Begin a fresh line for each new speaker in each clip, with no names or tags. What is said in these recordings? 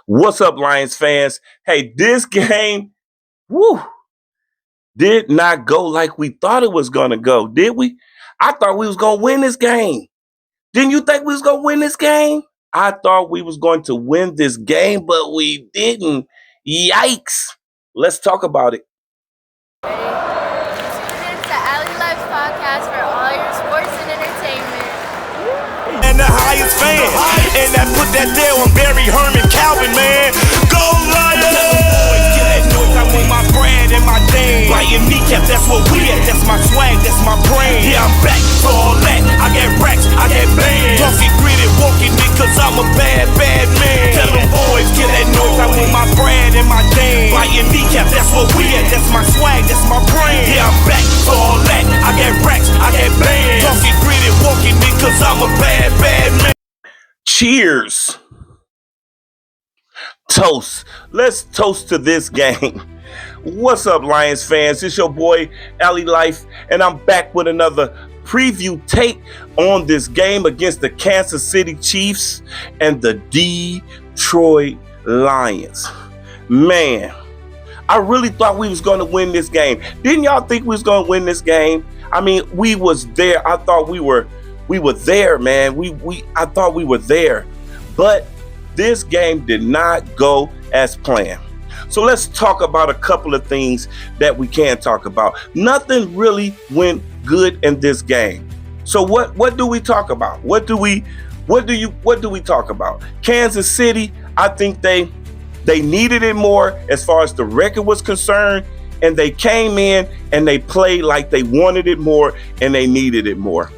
What's up, Lions fans? Hey, this game, woo, did not go like we thought it was gonna go, did we? I thought we was gonna win this game. Didn't you think we was gonna win this game? I thought we was going to win this game, but we didn't. Yikes! Let's talk about it.
Tune in to Alley Lives podcast for all your sports and entertainment.
And the highest fan, and I put that there on Barry Herman Calvin, man. Go Lions! Get that noise, I want my brand and my name. Biting kneecap, that's what we at. That's my swag, that's my brain. Yeah, I'm back for all that. I got racks, I got bands. Talking gritty, walking it, cause I'm a bad, bad man. Tell them boys, get that noise, I want my brand and my name. Biting kneecap, that's what we at. That's my swag, that's my brain. Yeah, I'm back for all that. I got racks, I got bands. Talking gritty, walking it, cause I'm a bad, bad man.
Cheers. Toast. Let's toast to this game. What's up, Lions fans? It's your boy, Alley Life, and I'm back with another preview take on this game against the Kansas City Chiefs and the Detroit Lions. Man, I really thought we was going to win this game. Didn't y'all think we was going to win this game? I mean, we was there. I thought we were there, man. I thought we were there. But this game did not go as planned. So let's talk about a couple of things that we can talk about. Nothing really went good in this game. So what do we talk about? What do we talk about? Kansas City, I think they needed it more as far as the record was concerned, and they came in and they played like they wanted it more and they needed it more.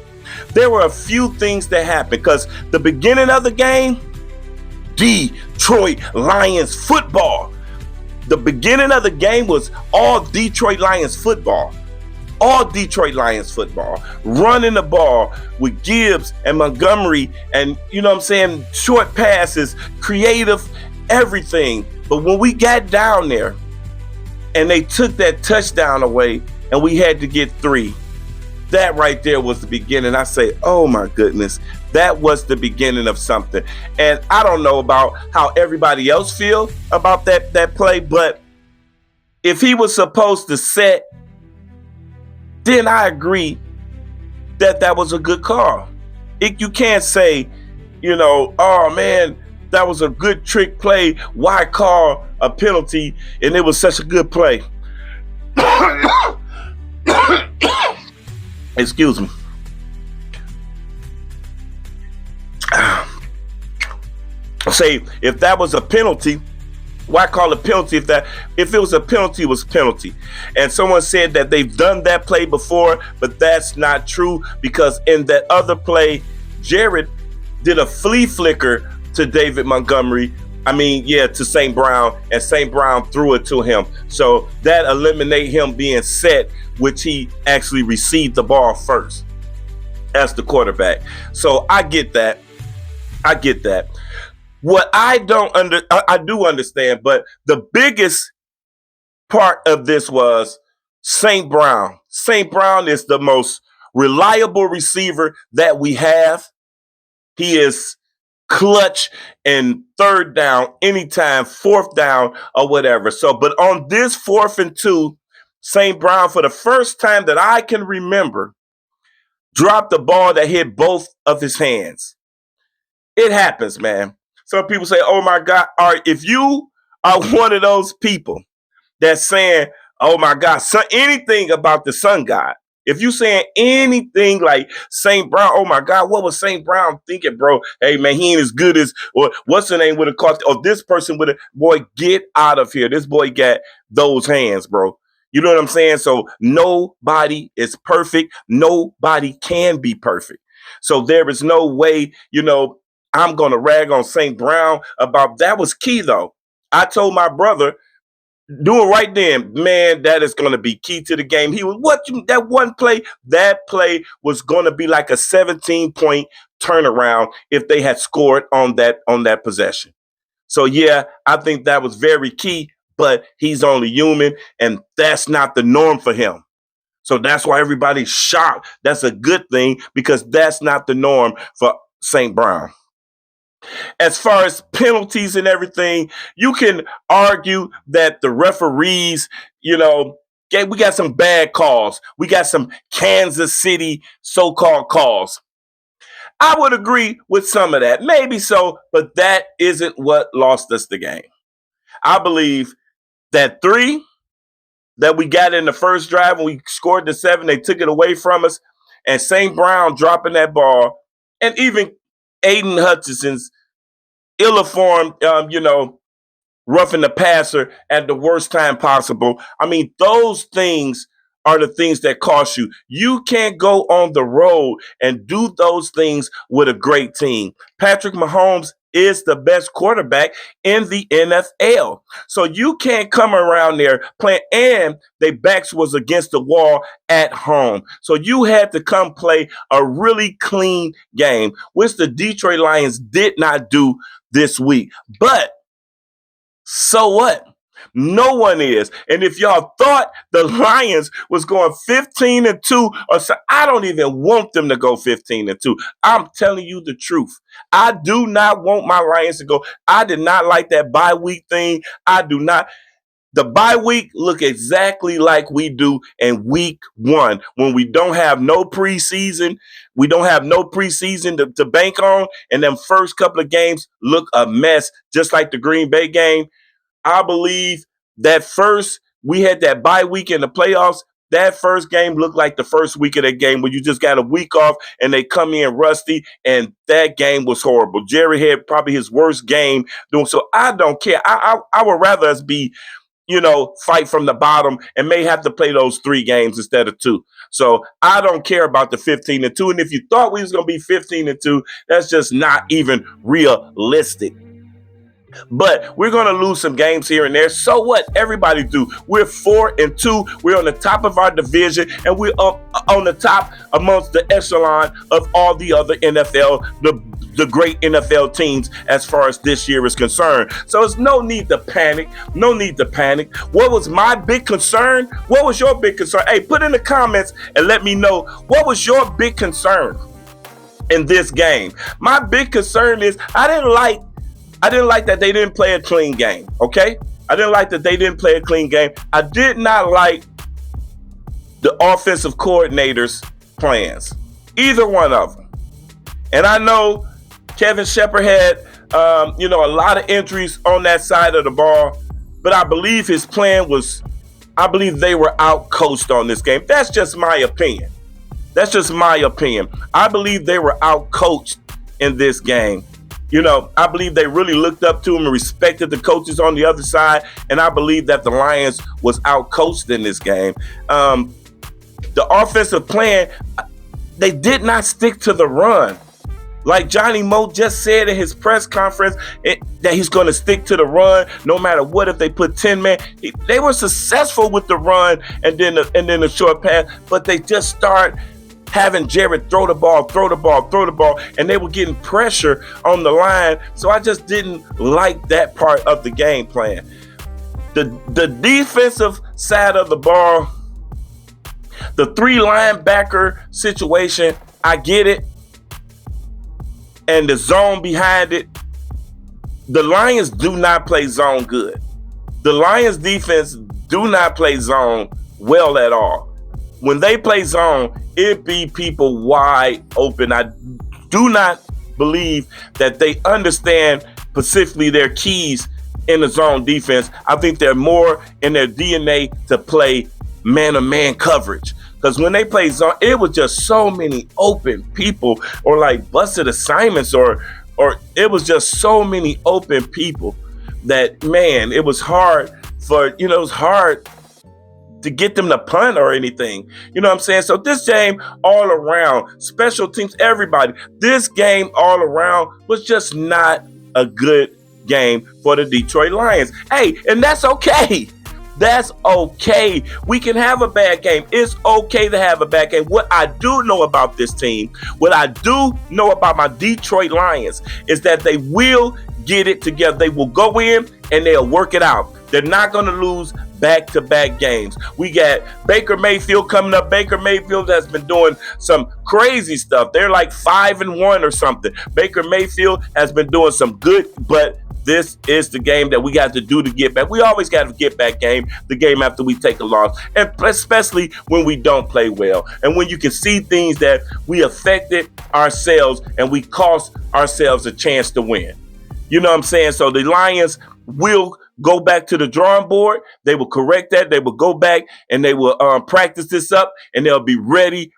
There were a few things that happened because the beginning of the game, Detroit Lions football. The beginning of the game was all Detroit Lions football. All Detroit Lions football. Running the ball with Gibbs and Montgomery and, you know what I'm saying, short passes, creative, everything. But when we got down there and they took that touchdown away and we had to get 3, that right there was the beginning. I say, oh my goodness, that was the beginning of something. And I don't know about how everybody else feel about that play, but if he was supposed to set, then I agree that was a good call. You can't say, oh man, that was a good trick play. Why call a penalty? And it was such a good play. Excuse me. Say if that was a penalty, why call a penalty if it was a penalty, it was penalty. And someone said that they've done that play before, but that's not true because in that other play, Jared did a flea flicker to David Montgomery. To St. Brown, and St. Brown threw it to him. So that eliminated him being set, which he actually received the ball first as the quarterback. So I get that. What I do understand, but the biggest part of this was St. Brown. St. Brown is the most reliable receiver that we have. He is clutch and third down anytime, fourth down or whatever. So, but on this 4th and 2, St. Brown, for the first time that I can remember, dropped the ball that hit both of his hands. It happens, man. Some people say, oh my God, all right, if you are one of those people that's saying, oh my God, anything about the sun god, if you saying anything like St. Brown, oh my God, what was St. Brown thinking, bro? Hey, man, he ain't as good as, or what's the name would have caught, or this person would have, boy, get out of here. This boy got those hands, bro. You know what I'm saying? So nobody is perfect. Nobody can be perfect. So there is no way, I'm going to rag on St. Brown about that was key, though. I told my brother, do it right then, man. That is going to be key to the game. That play was going to be like a 17-point turnaround if they had scored on that possession. So yeah, I think that was very key. But he's only human, and that's not the norm for him. So that's why everybody's shocked. That's a good thing because that's not the norm for St. Brown. As far as penalties and everything, you can argue that the referees, we got some bad calls. We got some Kansas City so-called calls. I would agree with some of that. Maybe so, but that isn't what lost us the game. I believe that 3 that we got in the first drive when we scored the 7, they took it away from us, and St. Brown dropping that ball, and even Aiden Hutchinson's ill-informed, roughing the passer at the worst time possible. I mean, those things are the things that cost you. You can't go on the road and do those things with a great team. Patrick Mahomes is the best quarterback in the NFL. So you can't come around there playing, and their backs was against the wall at home. So you had to come play a really clean game, which the Detroit Lions did not do this week. But so what? No one is. And if y'all thought the Lions was going 15-2 or so, I don't even want them to go 15-2. I'm telling you the truth. I do not want my Lions to go. I did not like that bye week thing. I do not. The bye week look exactly like we do in week 1 when we don't have no preseason. We don't have no preseason to bank on. And them first couple of games look a mess, just like the Green Bay game. I believe that first we had that bye week in the playoffs. That first game looked like the first week of that game where you just got a week off and they come in rusty, and that game was horrible. Jerry had probably his worst game doing so. I don't care. I would rather us be, fight from the bottom and may have to play those 3 games instead of 2. So I don't care about the 15-2. And if you thought we was going to be 15-2, that's just not even realistic. But we're going to lose some games here and there. So what? Everybody do. We're 4-2. We're on the top of our division, and we're up on the top amongst the echelon of all the other NFL, the great NFL teams as far as this year is concerned. So there's no need to panic. No need to panic. What was my big concern? What was your big concern? Hey, put in the comments and let me know, what was your big concern in this game? My big concern is I didn't like that they didn't play a clean game, okay? I didn't like that they didn't play a clean game. I did not like the offensive coordinator's plans, either one of them. And I know Kevin Shepard had, a lot of injuries on that side of the ball, but I believe his plan was, I believe they were out-coached on this game. That's just my opinion. I believe they were out-coached in this game. I believe they really looked up to him and respected the coaches on the other side. And I believe that the Lions was out-coached in this game. The offensive plan, they did not stick to the run. Like Johnny Moe just said in his press conference that he's going to stick to the run no matter what. If they put 10 men, they were successful with the run and then the short pass, but they just start having Jared throw the ball, and they were getting pressure on the line. So I just didn't like that part of the game plan. The defensive side of the ball, the 3 linebacker situation, I get it. And the zone behind it, the Lions do not play zone good. The Lions defense do not play zone well at all. When they play zone, it be people wide open. I do not believe that they understand specifically their keys in the zone defense. I think they're more in their DNA to play man-to-man coverage. Because when they play zone, it was just so many open people, or like busted assignments, or it was just so many open people that, man, it was hard to get them to punt or anything. You know what I'm saying? So this game all around, special teams, everybody, this game all around was just not a good game for the Detroit Lions. Hey, and that's okay. That's okay. We can have a bad game. It's okay to have a bad game. What I do know about this team, what I do know about my Detroit Lions, is that they will get it together. They will go in and they'll work it out. They're not going to lose back-to-back games. We got Baker Mayfield coming up. Baker Mayfield has been doing some crazy stuff. They're like 5-1 or something. Baker Mayfield has been doing some good, but this is the game that we got to do to get back. We always got to get back the game after we take a loss, and especially when we don't play well. And when you can see things that we affected ourselves and we cost ourselves a chance to win. You know what I'm saying? So the Lions will go back to the drawing board. They will correct that. They will go back and they will practice this up, and they'll be ready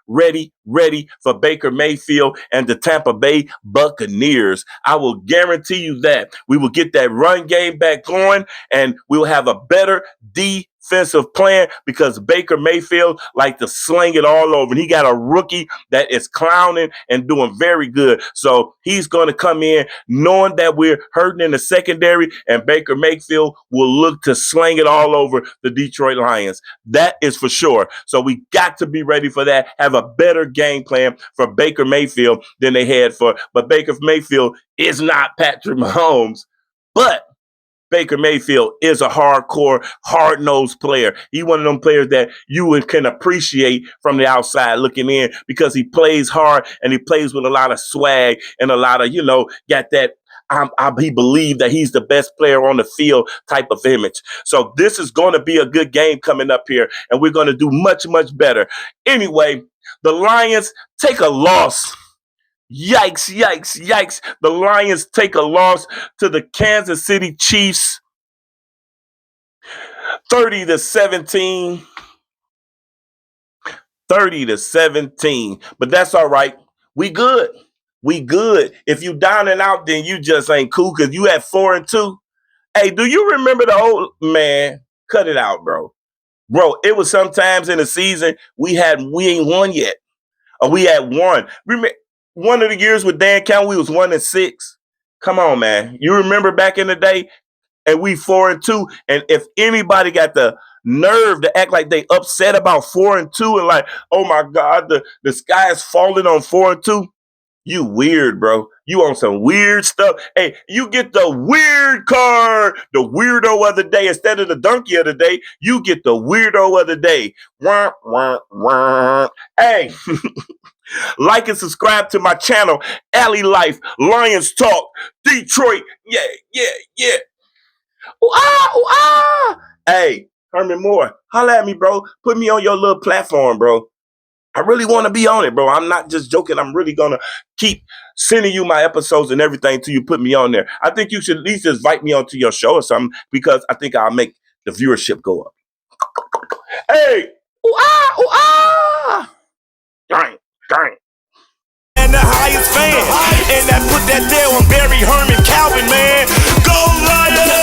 for Baker Mayfield and the Tampa Bay Buccaneers. I will guarantee you that we will get that run game back going, and we'll have a better defensive plan because Baker Mayfield like to sling it all over. And he got a rookie that is clowning and doing very good. So he's going to come in knowing that we're hurting in the secondary, and Baker Mayfield will look to sling it all over the Detroit Lions. That is for sure. So we got to be ready for that, have a better game plan for Baker Mayfield than they had but Baker Mayfield is not Patrick Mahomes, but Baker Mayfield is a hardcore, hard-nosed player. He's one of them players that you can appreciate from the outside looking in because he plays hard and he plays with a lot of swag and a lot of, got that he believed that he's the best player on the field type of image. So this is going to be a good game coming up here, and we're going to do much, much better. Anyway, the Lions take a loss. Yikes. The Lions take a loss to the Kansas City Chiefs 30-17. 30-17. But that's all right. We good. If you down and out, then you just ain't cool because you at 4-2. Hey, do you remember the old man? Cut it out, bro. Bro, it was sometimes in the season we ain't won yet. Or we had won. Remember one of the years with Dan Campbell, we was 1-6. Come on, man. You remember back in the day, and we 4-2. And if anybody got the nerve to act like they upset about 4-2 and like, oh my God, the sky is falling on 4-2, you weird, bro. You on some weird stuff. Hey, you get the weird card, the weirdo of the day. Instead of the donkey of the day, you get the weirdo of the day. Wah, wah, wah. Hey. Like and subscribe to my channel, Alley Life, Lions Talk, Detroit. Yeah. Ooh, ah, ooh, ah. Hey, Herman Moore, holla at me, bro. Put me on your little platform, bro. I really want to be on it, bro. I'm not just joking. I'm really going to keep sending you my episodes and everything till you put me on there. I think you should at least invite me onto your show or something because I think I'll make the viewership go up. Hey, ooh, ah. Dang.
And the highest fan, and I put that there on Barry Herman Calvin, man. Go Lions!